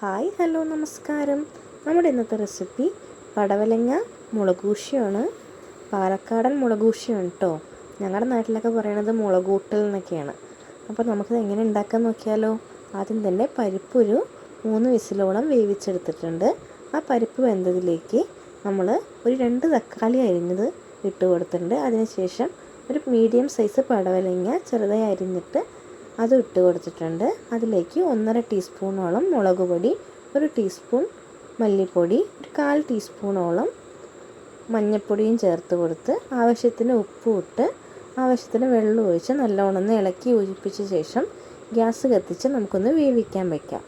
Hi hello നമസ്കാരം. നമ്മുടെ ഇന്നത്തെ റെസിപ്പി പടവലങ്ങ മുളകൂഷിയാണ്. പാലക്കാടൻ മുളകൂഷിയാണ് കേട്ടോ. ഞങ്ങളുടെ നാട്ടിലൊക്കെ പറയണത് മുളകൂട്ടൽ എന്നൊക്കെയാണ്. അപ്പോൾ നമുക്കിത് എങ്ങനെ ഉണ്ടാക്കാൻ നോക്കിയാലോ. ആദ്യം തന്നെ പരിപ്പ് ഒരു 3 വിസിലോളം വേവിച്ചെടുത്തിട്ടുണ്ട്. ആ പരിപ്പ് വെന്തതിലേക്ക് നമ്മൾ ഒരു 2 തക്കാളി അരിഞ്ഞത് ഇട്ട് കൊടുത്തിട്ടുണ്ട്. അതിനുശേഷം ഒരു മീഡിയം സൈസ് പടവലങ്ങ ചെറുതായി അരിഞ്ഞിട്ട് അത് ഇട്ട് കൊടുത്തിട്ടുണ്ട്. അതിലേക്ക് 1.5 ടീസ്പൂണോളം മുളക് പൊടി, 1 ടീസ്പൂൺ മല്ലിപ്പൊടി, ഒരു 1/4 ടീസ്പൂണോളം മഞ്ഞൾപ്പൊടിയും ചേർത്ത് കൊടുത്ത് ആവശ്യത്തിന് ഉപ്പും ഇട്ട് ആവശ്യത്തിന് വെള്ളം ഒഴിച്ച് നല്ലോണം ഒന്ന് ഇളക്കി യോജിപ്പിച്ച ശേഷം ഗ്യാസ് കത്തിച്ച് നമുക്കൊന്ന് വേവിക്കാൻ വയ്ക്കാം.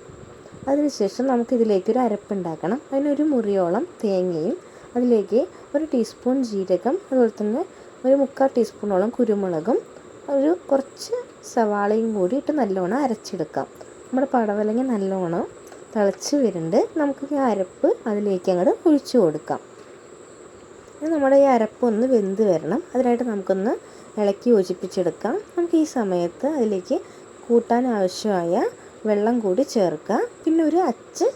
അതിനുശേഷം നമുക്കിതിലേക്കൊരു അരപ്പുണ്ടാക്കണം. അതിനൊരു മുറിയോളം തേങ്ങയും അതിലേക്ക് 1 ടീസ്പൂൺ ജീരകം, അതുപോലെ തന്നെ ഒരു 1/4 ടീസ്പൂണോളം കുരുമുളകും ഒരു കുറച്ച് സവാളയും കൂടി ഇട്ട് നല്ലോണം അരച്ചെടുക്കാം. നമ്മുടെ പടവലങ്ങ നല്ലോണം തിളച്ച് വരുന്നുണ്ട്. നമുക്ക് ഈ അരപ്പ് അതിലേക്ക് അങ്ങോട്ട് ഒഴിച്ചു കൊടുക്കാം. നമ്മുടെ ഈ അരപ്പ് ഒന്ന് വെന്ത് വരണം. അതിനായിട്ട് നമുക്കൊന്ന് ഇളക്കി യോജിപ്പിച്ചെടുക്കാം. നമുക്ക് ഈ സമയത്ത് അതിലേക്ക് കൂട്ടാൻ ആവശ്യമായ വെള്ളം കൂടി ചേർക്കുക. പിന്നെ ഒരു അച്ച്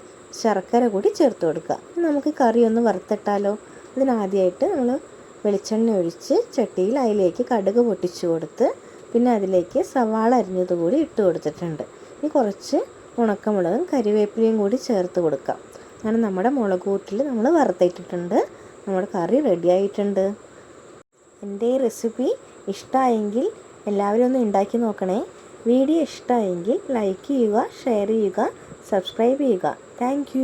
ശർക്കര കൂടി ചേർത്ത് കൊടുക്കുക. നമുക്ക് കറി ഒന്ന് വറുത്തിട്ടാലോ. അതിനാദ്യമായിട്ട് നമ്മൾ വെളിച്ചെണ്ണ ഒഴിച്ച് ചട്ടിയിൽ അതിലേക്ക് കടുക് പൊട്ടിച്ചു കൊടുത്ത് പിന്നെ അതിലേക്ക് സവാള അരിഞ്ഞത് കൂടി ഇട്ട് കൊടുത്തിട്ടുണ്ട്. ഇനി കുറച്ച് ഉണക്കമുളകും കരിവേപ്പിലയും കൂടി ചേർത്ത് കൊടുക്കാം. അങ്ങനെ നമ്മുടെ മുളക് കൂട്ടിൽ നമ്മൾ വറുത്തിട്ടിട്ടുണ്ട്. നമ്മുടെ കറി റെഡി ആയിട്ടുണ്ട്. എൻ്റെ ഈ റെസിപ്പി ഇഷ്ടമായെങ്കിൽ എല്ലാവരും ഒന്ന് ഉണ്ടാക്കി നോക്കണേ. വീഡിയോ ഇഷ്ടമായെങ്കിൽ ലൈക്ക് ചെയ്യുക, ഷെയർ ചെയ്യുക, സബ്സ്ക്രൈബ് ചെയ്യുക. താങ്ക്